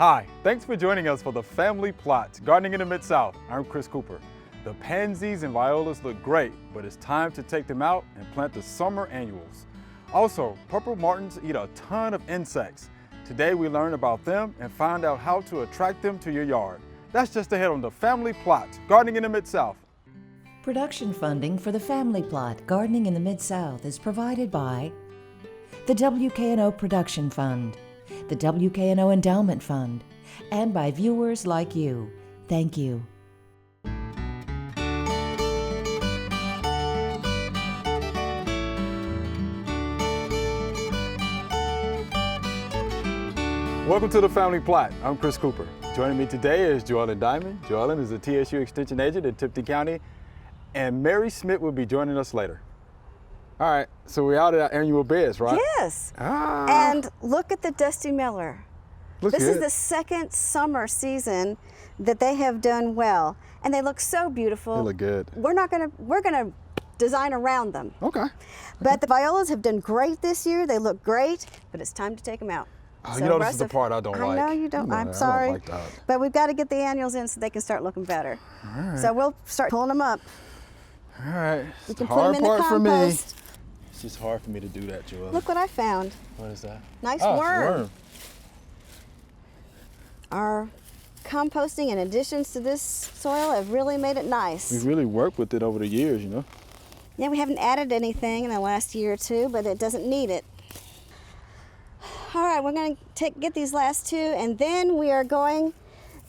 Hi, thanks for joining us for the Family Plot, Gardening in the Mid-South. I'm Chris Cooper. The pansies and violas look great, but it's time to take them out and plant the summer annuals. Also, purple martins eat a ton of insects. Today we learn about them and find out how to attract them to your yard. That's just ahead on the Family Plot, Gardening in the Mid-South. Production funding for the Family Plot, Gardening in the Mid-South is provided by the WKNO Production Fund, the WKNO Endowment Fund, and by viewers like you. Thank you. Welcome to the Family Plot. I'm Chris Cooper. Joining me today is Joellen Dimond. Joellen is a TSU Extension agent in Tipton County, and Mary Schmidt will be joining us later. All right, so we're out at our annual beds, right? Yes. And look at the Dusty Miller. Looks This good. is the second summer season that they have done well, and they look so beautiful. They look good. We're gonna design around them. Okay. But the violas have done great this year. They look great, but it's time to take them out. Oh, you know, this is the part I don't like. I know you don't. No, I'm I sorry. don't like that. But we've got to get the annuals in so they can start looking better. All right. So we'll start pulling them up. All right. You It's can the put hard them in the part for me. compost. It's just hard for me to do that, Joelle. Look what I found. What is that? Nice Oh, it's a worm. Our composting and additions to this soil have really made it nice. We really worked with it over the years, you know. Yeah, we haven't added anything in the last year or two, but it doesn't need it. All right, we're going to get these last two, and then we are going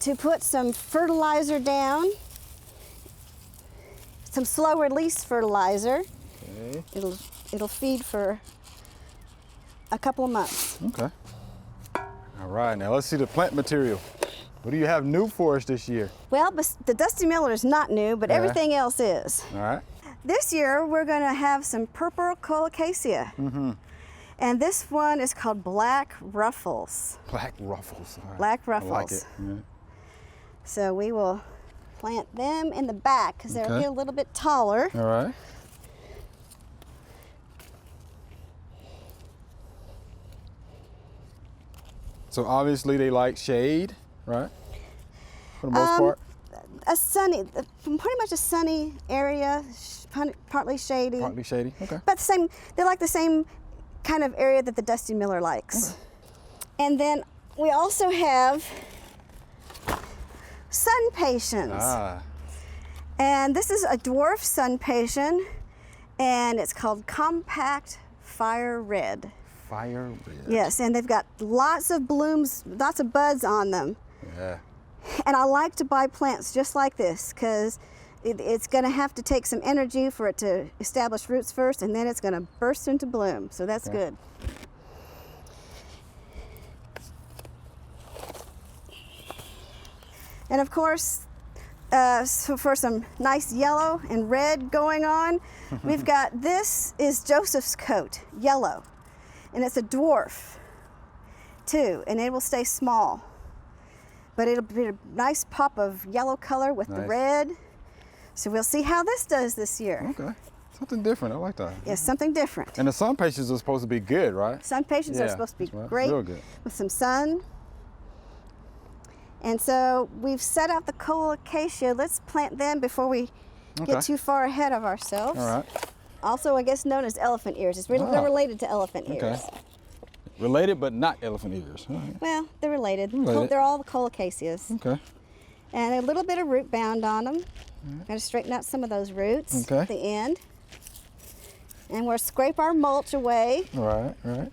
to put some fertilizer down, some slow release fertilizer. Okay. It'll feed for a couple of months. Okay. All right, now let's see the plant material. What do you have new for us this year? Well, the Dusty Miller is not new, but Yeah. everything else is. All right. This year, we're going to have some purple colocasia. Mm-hmm. And this one is called Black Ruffles. Black ruffles. All right. Black I like ruffles. it. Yeah. So we will plant them in the back because they'll Okay. get a little bit taller. All right. So obviously they like shade, right? For the most part. Pretty much a sunny area, partly shady. Partly shady. Okay. But they like the same kind of area that the Dusty Miller likes. Okay. And then we also have sun patience. Ah. And this is a dwarf sun patient, and it's called Compact Fire Red. Fire red. Yes, and they've got lots of blooms, lots of buds on them. Yeah. And I like to buy plants just like this because it's going to have to take some energy for it to establish roots first, and then it's going to burst into bloom. So that's Okay. good. And of course, so for some nice yellow and red going on, we've got this is Joseph's coat, yellow. And it's a dwarf too, and it will stay small. But it'll be a nice pop of yellow color with the Nice. red. So we'll see how this does this year. Okay. Something different. I like that. Yes, something different. And the sun patients are supposed to be good, right? Sun patients are Yeah, supposed to be that's right. great Real good. with some sun. And so we've set out the colocasia. Let's plant them before we Okay. get too far ahead of ourselves. All right. Also, I guess known as elephant ears. They're Ah. related to elephant ears. Okay. Related but not elephant ears. All right. Well, they're related. Related. They're all colocasias. Okay. And a little bit of root bound on them. Got to straighten out some of those roots Okay. at the end. And we'll scrape our mulch away All right. All right.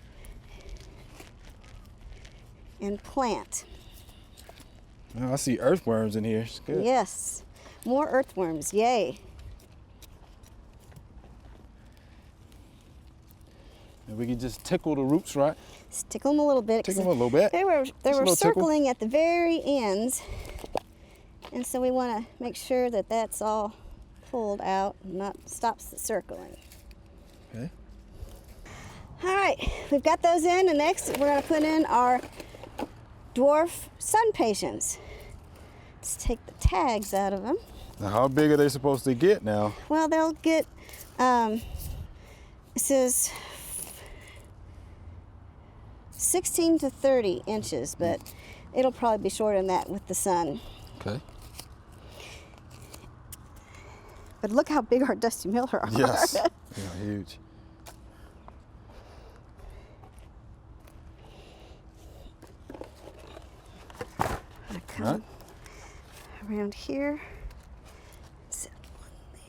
and plant. Now, I see earthworms in here. It's good. Yes, more earthworms, yay. And we can just tickle the roots, right? Just tickle them a little bit. 'cause Tickle them a little bit. They were Just a little tickle. circling at the very ends. And so we want to make sure that that's all pulled out and not stops the circling. Okay. All right, we've got those in, and next we're going to put in our dwarf sun patients. Let's take the tags out of them. Now, how big are they supposed to get now? Well, they'll get, it says 16 to 30 inches, but It'll probably be shorter than that with the sun. Okay. But look how big our dusty miller are. Yes. Yeah, huge. I come around here. Set one there.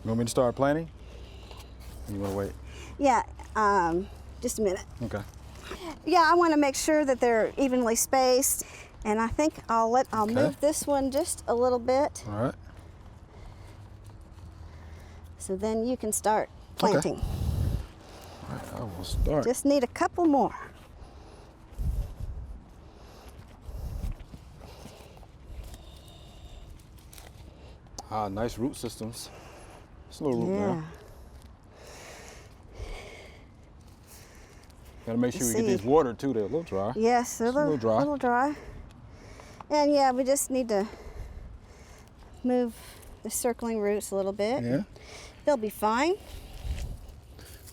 You want me to start planting? Or you want to wait? Yeah, just a minute. Okay. Yeah, I want to make sure that they're evenly spaced, and I think I'll move this one just a little bit, All right. so then you can start planting. All right, I will start. Just need a couple more. Nice root systems. It's a little root Yeah. now. Gotta make sure we get these watered too. They're a little dry. Yes, they're a little dry. And yeah, we just need to move the circling roots a little bit. Yeah. They'll be fine.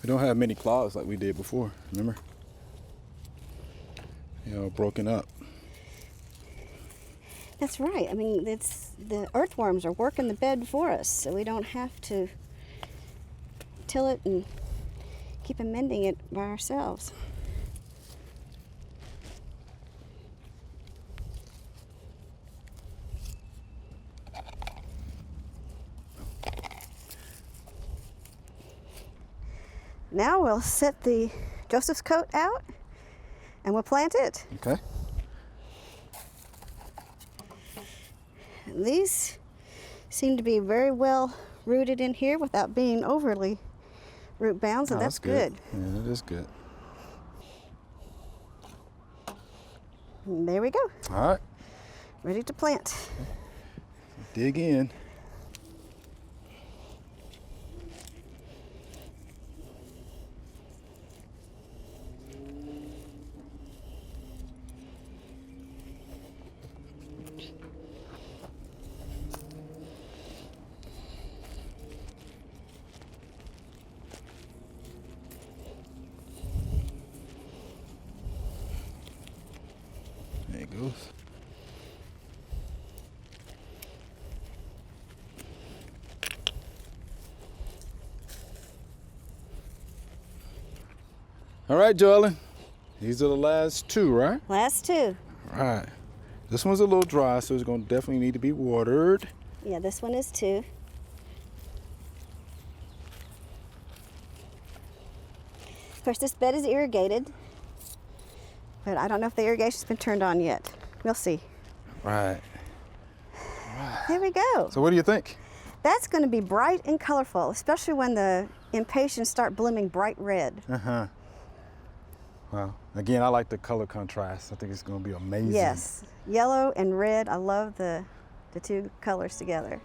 We don't have many claws like we did before, remember? You know, broken up. That's right. I mean, the earthworms are working the bed for us, so we don't have to till it and keep amending it by ourselves. Now we'll set the Joseph's coat out and we'll plant it. Okay. These seem to be very well rooted in here without being overly root bound, so that's good. Yeah, that is good. And there we go, All right, ready to plant. dig in. There it goes. All right, Joellen. These are the last two, right? Last two. All right. This one's a little dry, so it's going to definitely need to be watered. Yeah, this one is two. Of course, this bed is irrigated, but I don't know if the irrigation's been turned on yet. We'll see. Right. There we go. So what do you think? That's going to be bright and colorful, especially when the impatiens start blooming bright red. Uh-huh. Well, again, I like the color contrast. I think it's going to be amazing. Yes, yellow and red. I love the two colors together.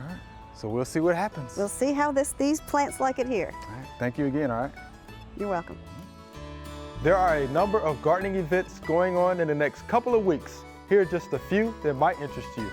All right. So we'll see what happens. We'll see how these plants like it here. All right. Thank you again, all right? You're welcome. There are a number of gardening events going on in the next couple of weeks. Here are just a few that might interest you.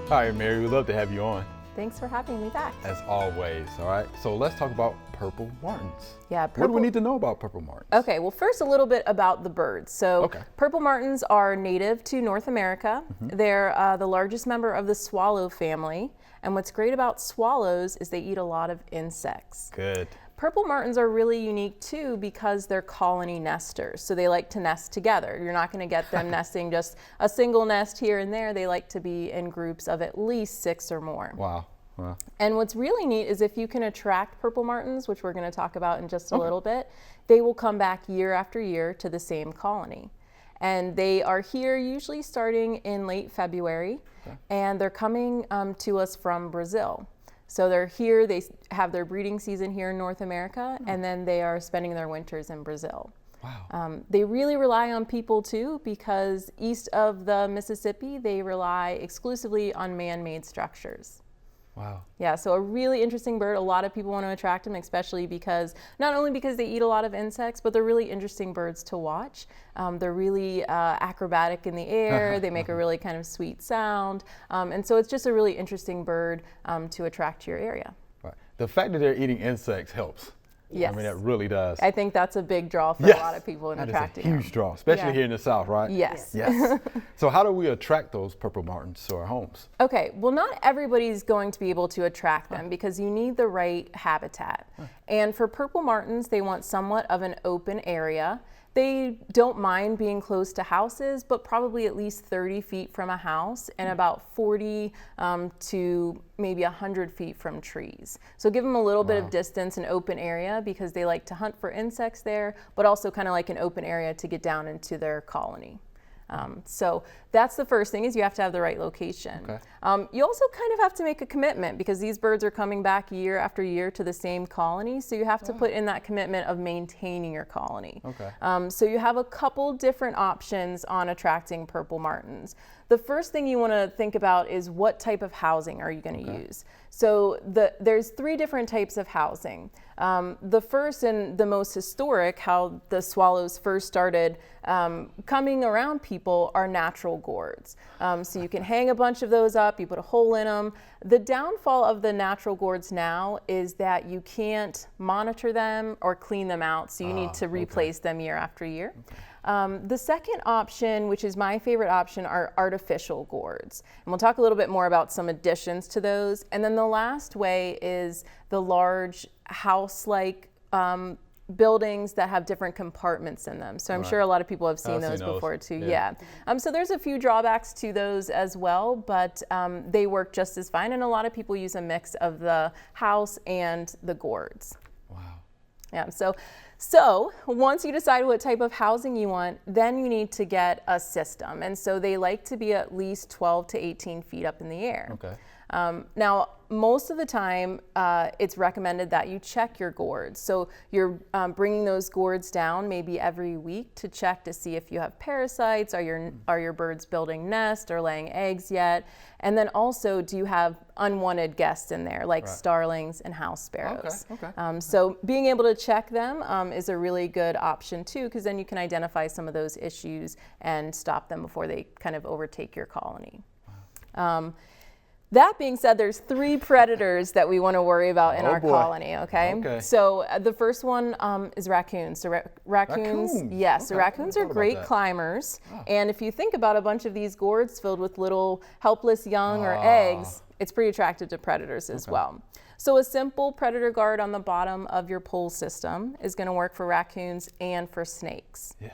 Hi, Mary. We'd love to have you on, Thanks for having me back. as always, all right? So let's talk about purple martins. Yeah, What do we need to know about purple martins? Okay, well, first a little bit about the birds. So, Okay. purple martins are native to North America. They're the largest member of the swallow family. And what's great about swallows is they eat a lot of insects. Good. Purple martins are really unique too because they're colony nesters. So they like to nest together. You're not going to get them nesting just a single nest here and there. They like to be in groups of at least 6 or more. Wow. Wow. And what's really neat is if you can attract purple martins, which we're going to talk about in just a little bit, they will come back year after year to the same colony. And they are here usually starting in late February, and they're coming to us from Brazil. So they're here, they have their breeding season here in North America, and then they are spending their winters in Brazil. Wow. They really rely on people too, because east of the Mississippi, they rely exclusively on man-made structures. Wow. Yeah, so a really interesting bird. A lot of people want to attract them, especially because, not only because they eat a lot of insects, but they're really interesting birds to watch. They're really acrobatic in the air. They make a really kind of sweet sound. And so it's just a really interesting bird to attract to your area. Right. The fact that they're eating insects helps. Yes. I mean, that really does. I think that's a big draw for a lot of people in attracting them. That is a huge draw, especially here in the South, right? Yes. Yes. So how do we attract those purple martins to our homes? Okay, well, not everybody's going to be able to attract them because you need the right habitat. And for purple martins, they want somewhat of an open area. They don't mind being close to houses, but probably at least 30 feet from a house and about 40 to maybe 100 feet from trees. So give them a little bit of distance and open area because they like to hunt for insects there, but also kind of like an open area to get down into their colony. So that's the first thing, is you have to have the right location. Okay. You also kind of have to make a commitment because these birds are coming back year after year to the same colony. So you have to put in that commitment of maintaining your colony. Okay. So you have a couple different options on attracting purple martins. The first thing you want to think about is what type of housing are you going to use? So there's 3 different types of housing. The first and the most historic, how the swallows first started coming around people, are natural gourds. So you can hang a bunch of those up, you put a hole in them. The downfall of the natural gourds now is that you can't monitor them or clean them out, so you need to replace them year after year. The second option, which is my favorite option, are artificial gourds. And we'll talk a little bit more about some additions to those. And then the last way is the large house-like buildings that have different compartments in them. So I'm sure a lot of people have seen those before too. Yeah. So there's a few drawbacks to those as well, but they work just as fine. And a lot of people use a mix of the house and the gourds. Wow. Yeah. So once you decide what type of housing you want, then you need to get a system. And so they like to be at least 12 to 18 feet up in the air. Okay. Now, most of the time, it's recommended that you check your gourds. So you're bringing those gourds down maybe every week to check to see if you have parasites. Are your birds building nests or laying eggs yet? And then also, do you have unwanted guests in there, like starlings and house sparrows? Okay. So being able to check them is a really good option too, because then you can identify some of those issues and stop them before they kind of overtake your colony. Wow. That being said, there's 3 predators that we want to worry about in our colony, okay? So the first one is raccoons. So raccoons, yes, so raccoons are great climbers. And if you think about a bunch of these gourds filled with little helpless young or eggs, it's pretty attractive to predators as well. So a simple predator guard on the bottom of your pole system is going to work for raccoons and for snakes. Yes.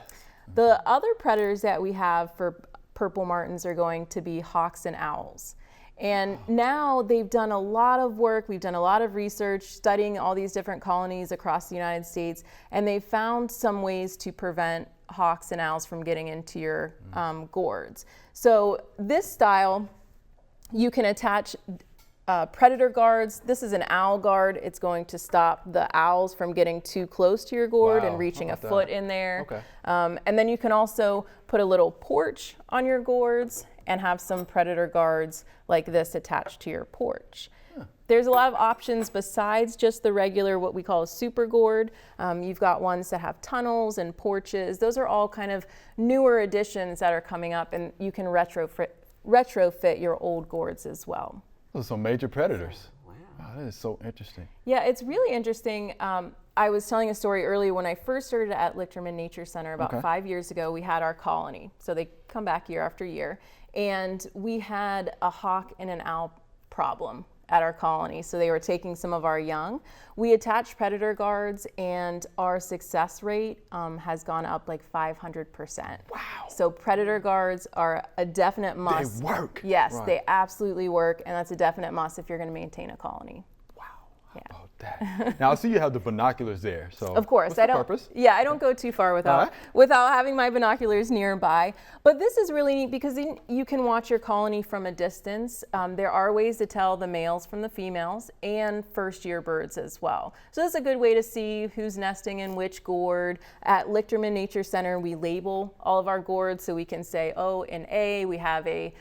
The other predators that we have for purple martins are going to be hawks and owls. And now they've done a lot of work, we've done a lot of research studying all these different colonies across the United States, and they've found some ways to prevent hawks and owls from getting into your gourds. So this style, you can attach predator guards. This is an owl guard. It's going to stop the owls from getting too close to your gourd and reaching a foot in there. Okay. And then you can also put a little porch on your gourds and have some predator guards like this attached to your porch. There's a lot of options besides just the regular, what we call a super gourd. You've got ones that have tunnels and porches. Those are all kind of newer additions that are coming up, and you can retrofit your old gourds as well. Those are some major predators. Wow, that is so interesting. Yeah, it's really interesting. I was telling a story earlier when I first started at Lichterman Nature Center about 5 years ago. We had our colony, so they come back year after year, and we had a hawk and an owl problem at our colony. So they were taking some of our young. We attached predator guards, and our success rate has gone up like 500%. Wow. So predator guards are a definite must. They work. Yes, they absolutely work, and that's a definite must if you're going to maintain a colony. Wow. How about Now I see you have the binoculars there. So of course, what's the purpose? Yeah, I don't go too far without having my binoculars nearby. But this is really neat because you can watch your colony from a distance. There are ways to tell the males from the females and first-year birds as well. So that's a good way to see who's nesting in which gourd. At Lichterman Nature Center, we label all of our gourds so we can say, oh, in A we have a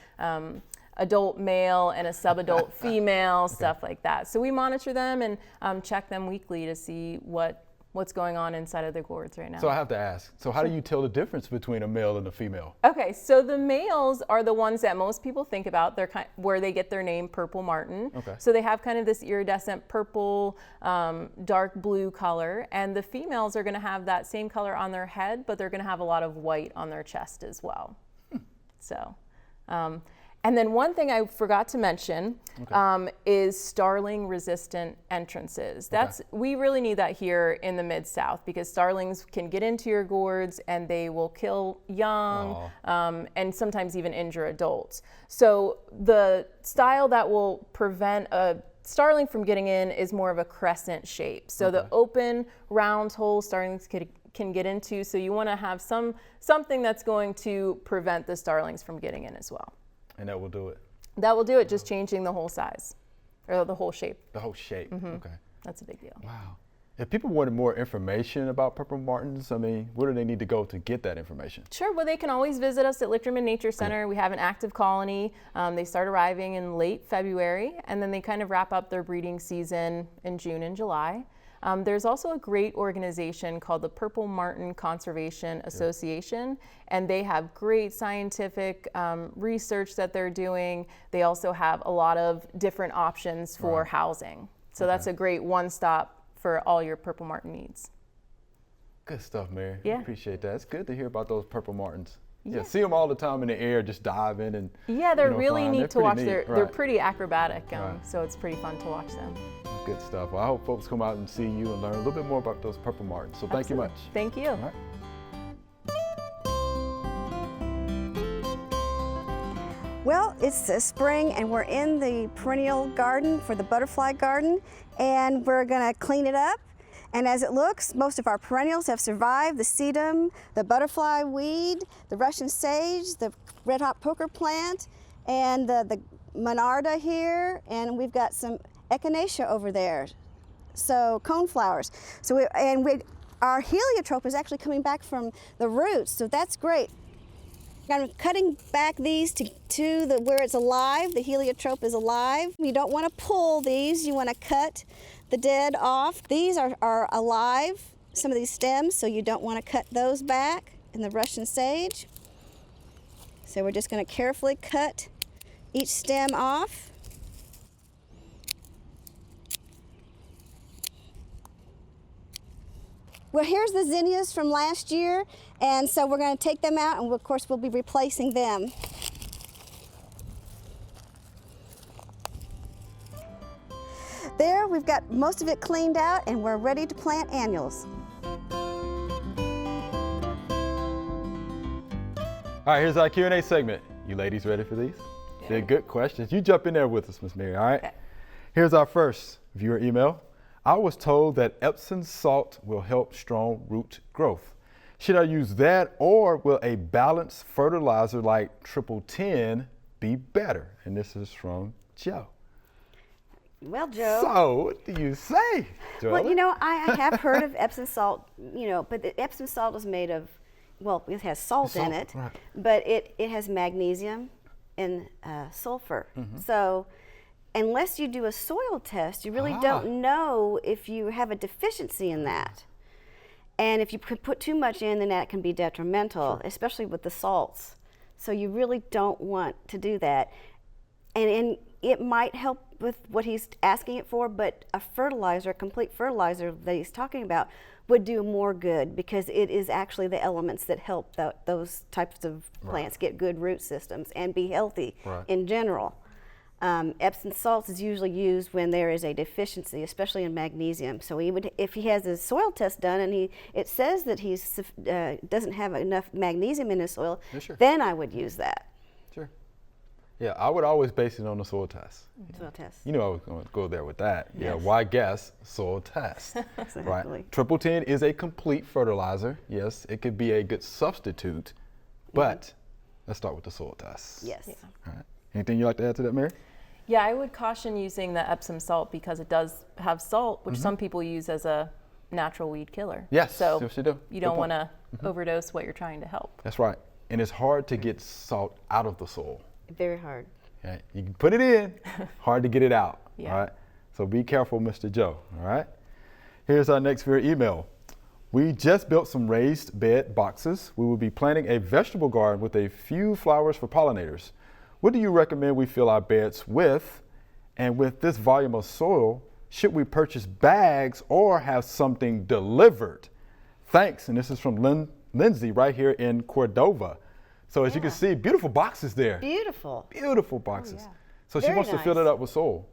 adult male and a subadult female, stuff like that. So we monitor them and check them weekly to see what's going on inside of the gourds right now. So I have to ask, so how do you tell the difference between a male and a female? Okay, so the males are the ones that most people think about. They're where they get their name, purple martin. Okay. So they have kind of this iridescent purple, dark blue color, and the females are going to have that same color on their head, but they're going to have a lot of white on their chest as well. So. And then one thing I forgot to mention is starling resistant entrances. We really need that here in the Mid-South because starlings can get into your gourds and they will kill young and sometimes even injure adults. So the style that will prevent a starling from getting in is more of a crescent shape. So the open round hole starlings can get into, so you want to have something that's going to prevent the starlings from getting in as well. And that will do it? That will do it, just changing the whole size, or the whole shape. The whole shape, okay. That's a big deal. Wow. If people wanted more information about purple martins, I mean, where do they need to go to get that information? Sure, well, they can always visit us at Lichterman Nature Center. We have an active colony. They start arriving in late February, and then they kind of wrap up their breeding season in June and July. There's also a great organization called the Purple Martin Conservation Association, and they have great scientific research that they're doing. They also have a lot of different options for housing. So that's a great one-stop for all your purple martin needs. Good stuff, Mary. Yeah. Appreciate that. It's good to hear about those purple martins. Yeah, see them all the time in the air, just dive in and they're really neat to watch. Neat. They're pretty acrobatic, so it's pretty fun to watch them. Good stuff. Well, I hope folks come out and see you and learn a little bit more about those purple martins. So thank you much. Thank you. All right. Well, it's spring and we're in the perennial garden for the butterfly garden, and we're going to clean it up. And as it looks, most of our perennials have survived: the sedum, the butterfly weed, the Russian sage, the red hot poker plant, and the monarda here, and we've got some echinacea over there, so coneflowers. So our heliotrope is actually coming back from the roots, so that's great. I'm cutting back these to where it's alive. The heliotrope is alive. You don't want to pull these, you want to cut the dead off. These are alive, some of these stems, so you don't want to cut those back in the Russian sage. So we're just going to carefully cut each stem off. Well, here's the zinnias from last year, and so we're going to take them out, and of course we'll be replacing them. There, we've got most of it cleaned out, and we're ready to plant annuals. All right, here's our Q&A segment. You ladies ready for these? Yeah. They're good questions. You jump in there with us, Miss Mary, all right? Okay. Here's our first viewer email. I was told that Epsom salt will help strong root growth. Should I use that, or will a balanced fertilizer like 1010 be better? And this is from Joe. Well, Joe. So, what do you say, Joelle? Well, you know, I have heard of Epsom salt, you know, but the Epsom salt is made of, well, it has salt in it, right, but it has magnesium and sulfur. Mm-hmm. So, unless you do a soil test, you really don't know if you have a deficiency in that. And if you put too much in, then that can be detrimental, especially with the salts. So you really don't want to do that. And it might help with what he's asking it for, but a fertilizer, a complete fertilizer that he's talking about, would do more good, because it is actually the elements that help those types of plants get good root systems and be healthy in general. Epsom salts is usually used when there is a deficiency, especially in magnesium. So he would, if he has his soil test done and it says that he doesn't have enough magnesium in his soil, then I would use that. Sure. Yeah, I would always base it on the soil test. Soil test. You know I was going to go there with that. Yeah, Yes. why guess soil test? Exactly. Right. Triple 10 is a complete fertilizer. Yes, it could be a good substitute, but let's start with the soil test. Yes. All right. Anything you'd like to add to that, Mary? Yeah, I would caution using the Epsom salt because it does have salt, which some people use as a natural weed killer. Yes, So yes, you do. you Good don't point. want to overdose what you're trying to help. That's right. And it's hard to get salt out of the soil. Very hard. Okay? You can put it in, hard to get it out. Yeah. All right. So be careful, Mr. Joe. All right. Here's our next viewer email. We just built some raised bed boxes. We will be planting a vegetable garden with a few flowers for pollinators. What do you recommend we fill our beds with? And with this volume of soil, should we purchase bags or have something delivered? Thanks. And this is from Lindsay right here in Cordova. So as you can see, beautiful boxes there. Beautiful. Beautiful boxes. yeah. So she Very wants to fill nice. it up with soil.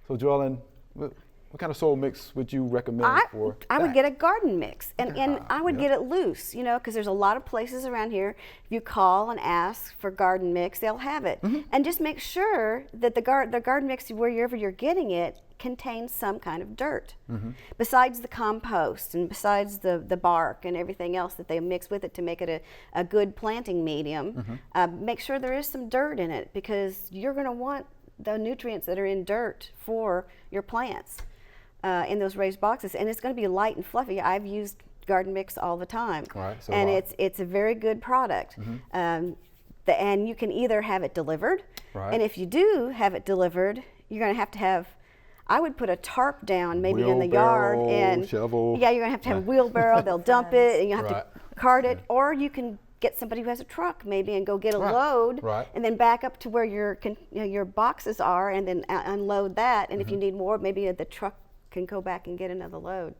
So Joellen, what kind of soil mix would you recommend for I would that? get a garden mix, and I would get it loose, you know, because there's a lot of places around here. If you call and ask for garden mix, they'll have it. And just make sure that the garden mix, wherever you're getting it, contains some kind of dirt. Besides the compost and besides the bark and everything else that they mix with it to make it a good planting medium, make sure there is some dirt in it, because you're going to want the nutrients that are in dirt for your plants. In those raised boxes, and it's going to be light and fluffy. I've used garden mix all the time, Right, so and have I. it's a very good product. And you can either have it delivered, Right. and if you do have it delivered, you're going to have. I would put a tarp down maybe in the yard, Wheelbarrow, and shovel. yeah, you're going to have a wheelbarrow. They'll dump it, and you have Right. to cart it, or you can get somebody who has a truck maybe and go get a Right. load, Right. and then back up to where your boxes are, and then unload that. And if you need more, maybe the truck can go back and get another load.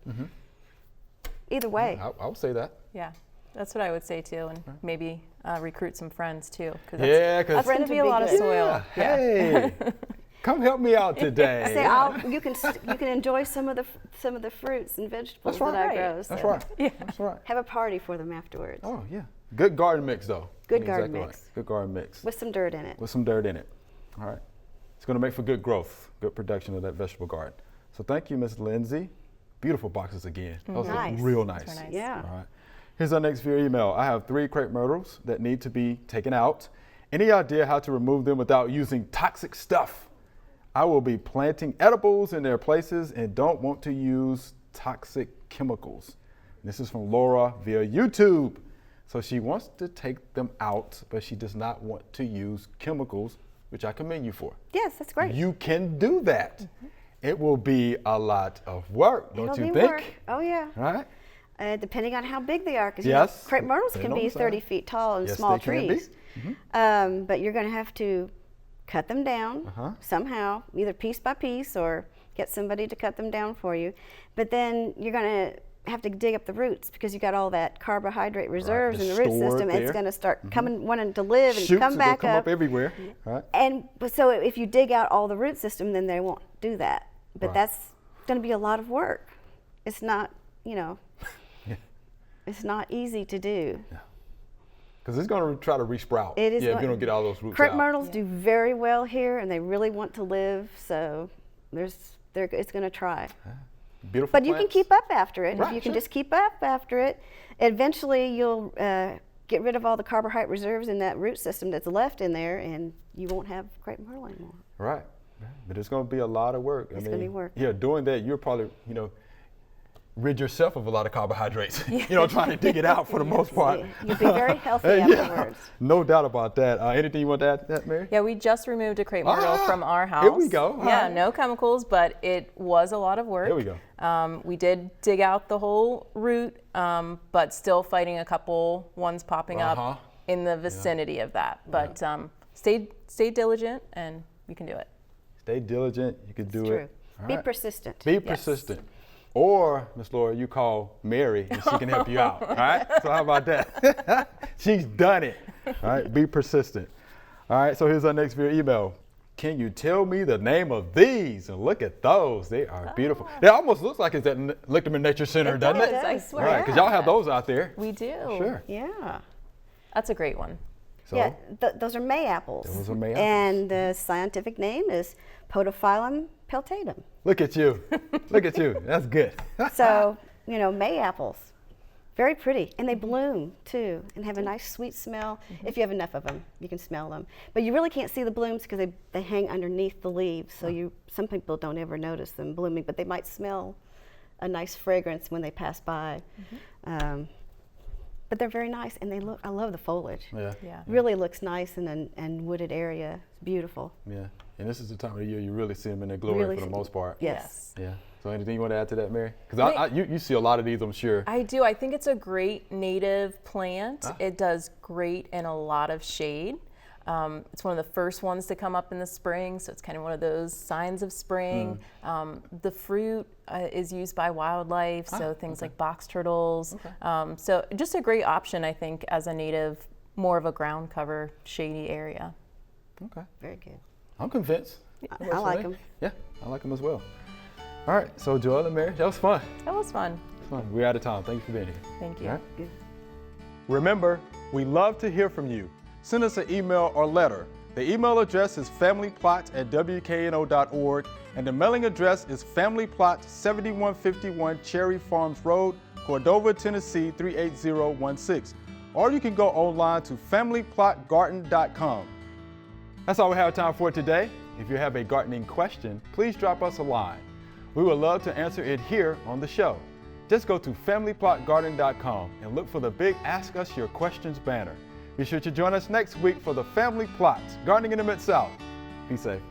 Either way. I would say that. Yeah, that's what I would say too, and maybe recruit some friends too, because Yeah, 'cause- that's going to Friends be a would be lot of good. soil. Yeah, hey, come help me out today. Say, you can enjoy some of the fruits and vegetables That's that I right. grow. That's so right. That's right. Have a party for them afterwards Oh yeah, good garden mix though. Good garden Exactly mix. right. Good garden mix with some dirt in it. with some dirt in it. All right, it's going to make for good growth, good production of that vegetable garden. So thank you, Miss Lindsay. Beautiful boxes again. Those Nice. are real nice. Those are nice. Yeah. All right. Here's our next viewer email. I have 3 crepe myrtles that need to be taken out. Any idea how to remove them without using toxic stuff? I will be planting edibles in their places and don't want to use toxic chemicals. This is from Laura via YouTube. So she wants to take them out, but she does not want to use chemicals, which I commend you for. Yes, that's great. You can do that. It will be a lot of work, don't It'll you be think? work. Oh yeah. All right. Depending on how big they are, because Yes. crepe myrtles Depending can on be the size. 30 feet tall and Yes, small they can be. trees. But you're going to have to cut them down somehow, either piece by piece or get somebody to cut them down for you. But then you're going to have to dig up the roots because you got all that carbohydrate reserves in the root stored system, and it's there. going to start coming, wanting to live and Shoots come will back come up everywhere. All right. And so if you dig out all the root system, then they won't do that. But Right. that's going to be a lot of work. It's not, it's not easy to do. Because it's going to try to resprout. It is. Yeah, if you don't get all those roots Crepe out. myrtles do very well here, and they really want to live. So it's going to try. Beautiful But you can plants. keep up after it. Right, If you can sure. just keep up after it, eventually you'll get rid of all the carbohydrate reserves in that root system that's left in there, and you won't have crepe myrtle anymore. Right. But it's going to be a lot of work. It's gonna be work. Yeah, doing that, you're probably, rid yourself of a lot of carbohydrates. Trying to dig it out for the most part. You'll be very healthy Yeah, afterwards. no doubt about that. Anything you want to add to that, Mary? Yeah, we just removed a crepe myrtle from our house. here we go. All Yeah, right. no chemicals, but it was a lot of work. Here we go. We did dig out the whole root, but still fighting a couple ones popping up in the vicinity of that. But stay diligent, and you can do it. Stay diligent. You can do True. it. All Be right. persistent. Be persistent. Or, Miss Laura, you call Mary and she can help you out. All right? So how about that? She's done it. All right? Be persistent. All right, so here's our next viewer email. Can you tell me the name of these? And look at those. They are beautiful. It almost looks like it's at Lichterman Nature Center, doesn't it? does, I All swear. right, because y'all have those out there. We do. Sure. Yeah. That's a great one. So, Yeah, those are May apples. Those are May apples. And the scientific name is Podophyllum peltatum. look at you. Look at you. That's good. So, you know, May apples. Very pretty. And they bloom too and have a nice sweet smell. If you have enough of them, you can smell them. But you really can't see the blooms because they hang underneath the leaves. So some people don't ever notice them blooming, but they might smell a nice fragrance when they pass by. But they're very nice, and I love the foliage. Yeah. Yeah. Really looks nice in an wooded area. It's beautiful. Yeah. And this is the time of the year you really see them in their glory Really for the most part. Yes. Yeah. So anything you want to add to that, Mary? Because you see a lot of these, I'm sure. I do. I think it's a great native plant. It does great in a lot of shade. It's one of the first ones to come up in the spring, so it's kind of one of those signs of spring. The fruit is used by wildlife, so things like box turtles. So just a great option, I think, as a native, more of a ground cover, shady area. Okay. Very good. I'm convinced. I like them. Yeah, I like them as well. All right, so Joelle and Mary, that was fun. That was fun. Fun. We're out of time. Thank you for being here. Thank you. All right. Remember, we love to hear from you. Send us an email or letter. The email address is familyplot@wkno.org, and the mailing address is Family Plot, 7151 Cherry Farms Road, Cordova, Tennessee 38016. Or you can go online to familyplotgarden.com. That's all we have time for today. If you have a gardening question, please drop us a line. We would love to answer it here on the show. Just go to familyplotgarden.com and look for the big Ask Us Your Questions banner. Be sure to join us next week for the Family Plot, Gardening in the Mid-South. Be safe.